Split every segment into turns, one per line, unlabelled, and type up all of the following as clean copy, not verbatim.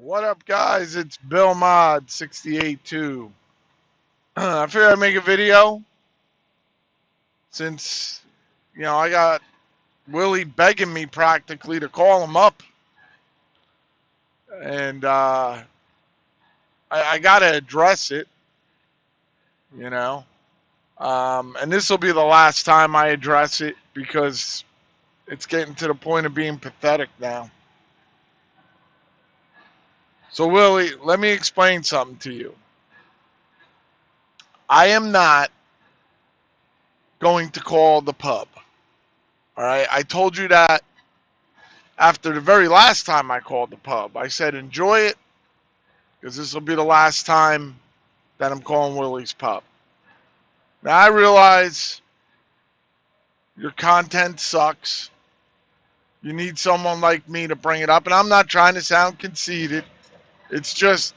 What up, guys? It's Bill Mod 682. I figured I'd make a video since I got Willie begging me practically to call him up, and I got to address it. You know, and this will be the last time I address it because it's getting to the point of being pathetic now. So, Willie, let me explain something to you. I am not going to call the pub. All right, I told you that after the very last time I called the pub. I said, enjoy it, because this will be the last time that I'm calling Willie's Pub. Now, I realize your content sucks. You need someone like me to bring it up, and I'm not trying to sound conceited. It's just,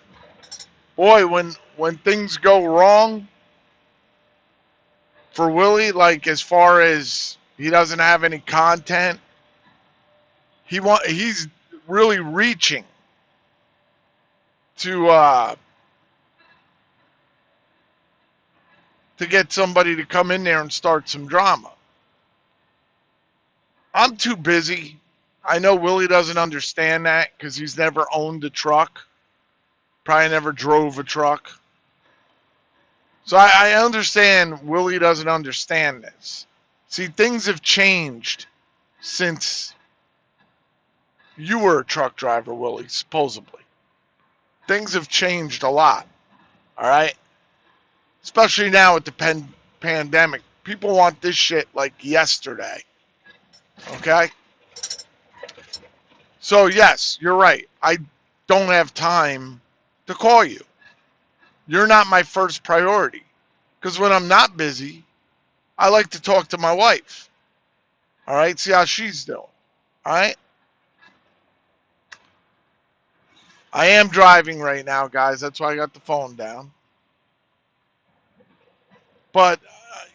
boy, when things go wrong for Willie, like as far as he doesn't have any content, he's really reaching to get somebody to come in there and start some drama. I'm too busy. I know Willie doesn't understand that because he's never owned a truck, probably never drove a truck. So I understand Willie doesn't understand this. See, things have changed since you were a truck driver, Willie, supposedly. Things have changed a lot, all right? Especially now with the pandemic. People want this shit like yesterday, okay? So, yes, you're right. I don't have time to call you. You're not my first priority. Because when I'm not busy, I like to talk to my wife. All right? See how she's doing. All right? I am driving right now, guys. That's why I got the phone down. But,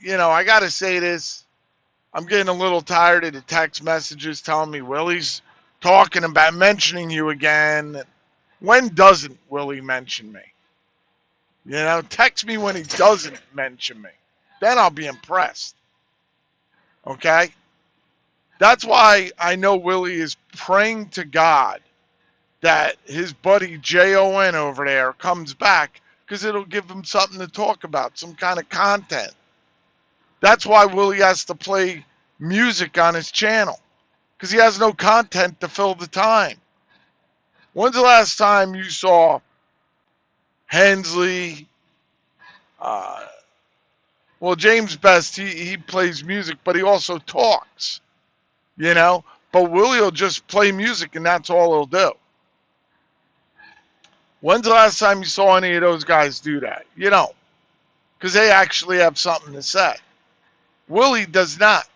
I got to say this. I'm getting a little tired of the text messages telling me Willie's talking about mentioning you again. When doesn't Willie mention me? Text me when he doesn't mention me. Then I'll be impressed. Okay? That's why I know Willie is praying to God that his buddy Jon over there comes back, because it'll give him something to talk about, some kind of content. That's why Willie has to play music on his channel, because he has no content to fill the time. When's the last time you saw Hensley? Well, James Best, he plays music, but he also talks, But Willie will just play music, and that's all he'll do. When's the last time you saw any of those guys do that? You don't, because they actually have something to say. Willie does not.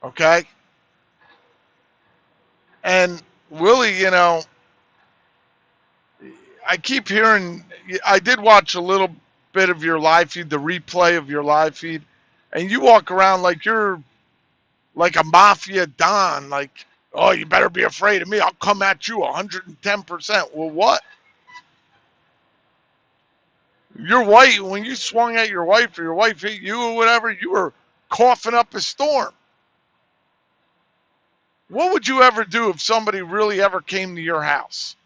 Okay? And Willie, I keep hearing, I did watch a little bit of your live feed, the replay of your live feed, and you walk around like you're like a mafia don, like, oh, you better be afraid of me. I'll come at you 110%. Well, what? Your wife, when you swung at your wife or your wife hit you or whatever, you were coughing up a storm. What would you ever do if somebody really ever came to your house?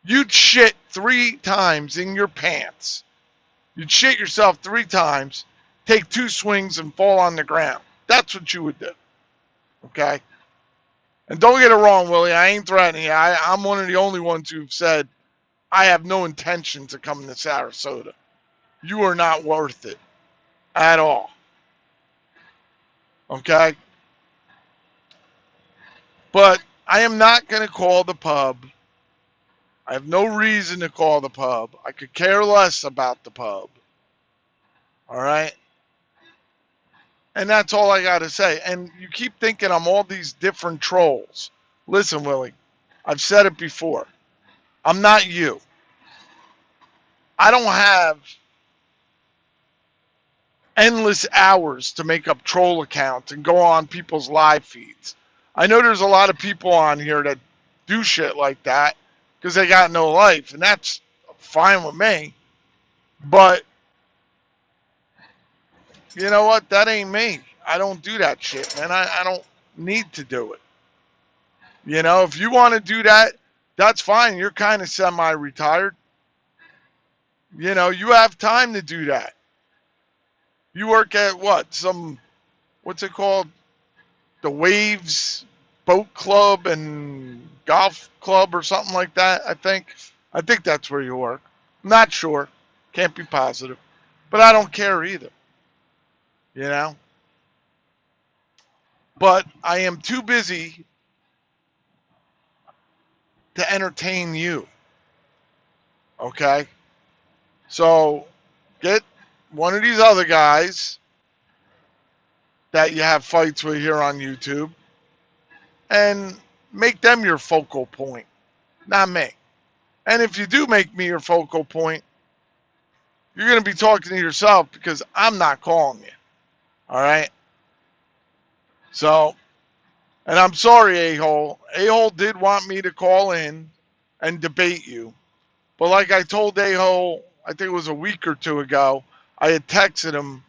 You'd shit 3 times in your pants. You'd shit yourself 3 times, take 2 swings, and fall on the ground. That's what you would do. Okay? And don't get it wrong, Willie. I ain't threatening you. I'm one of the only ones who've said, I have no intentions of coming to Sarasota. You are not worth it at all. Okay? But I am not going to call the pub. I have no reason to call the pub. I could care less about the pub. All right? And that's all I got to say. And you keep thinking I'm all these different trolls. Listen, Willie, I've said it before. I'm not you. I don't have endless hours to make up troll accounts and go on people's live feeds. I know there's a lot of people on here that do shit like that because they got no life, and that's fine with me. But you know what? That ain't me. I don't do that shit, man. I don't need to do it. You know, if you want to do that, that's fine. You're kind of semi-retired. You know, you have time to do that. You work at what? What's it called? The Waves Boat Club and Golf Club or something like that, I think. I think that's where you work. Not sure. Can't be positive. But I don't care either. You know? But I am too busy to entertain you. Okay? So get one of these other guys that you have fights with here on YouTube and make them your focal point, not me. And if you do make me your focal point, you're going to be talking to yourself because I'm not calling you. All right? So, and I'm sorry, A-Hole. A-Hole did want me to call in and debate you. But like I told A-Hole, I think it was a week or two ago, I had texted him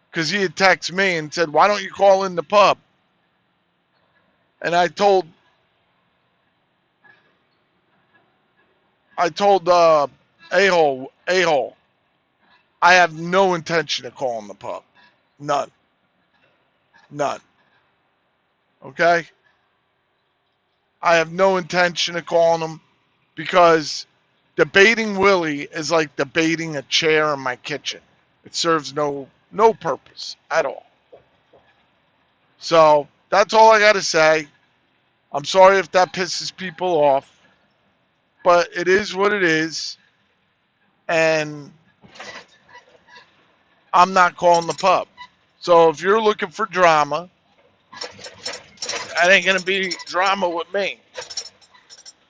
because he had texted me and said, why don't you call in the pub? And I told A-Hole, I have no intention of calling the pub. None. None. Okay? I have no intention of calling him because debating Willie is like debating a chair in my kitchen. It serves no purpose at all. So that's all I got to say. I'm sorry if that pisses people off, but it is what it is. And I'm not calling the pub. So if you're looking for drama, that ain't going to be drama with me.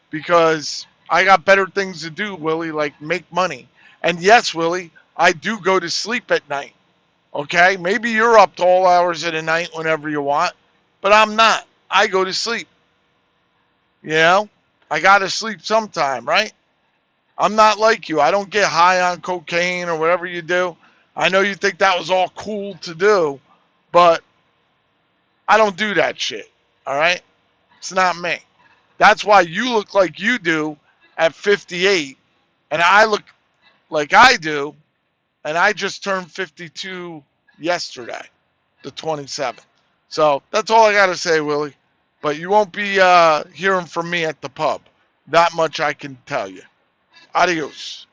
Because I got better things to do, Willie, like make money. And yes, Willie, I do go to sleep at night. Okay? Maybe you're up to all hours of the night whenever you want, but I'm not. I go to sleep. You know? I got to sleep sometime, right? I'm not like you. I don't get high on cocaine or whatever you do. I know you think that was all cool to do, but I don't do that shit. All right? It's not me. That's why you look like you do at 58, and I look like I do, and I just turned 52 yesterday, the 27th. So that's all I got to say, Willie. But you won't be hearing from me at the pub. That much I can tell you. Adios.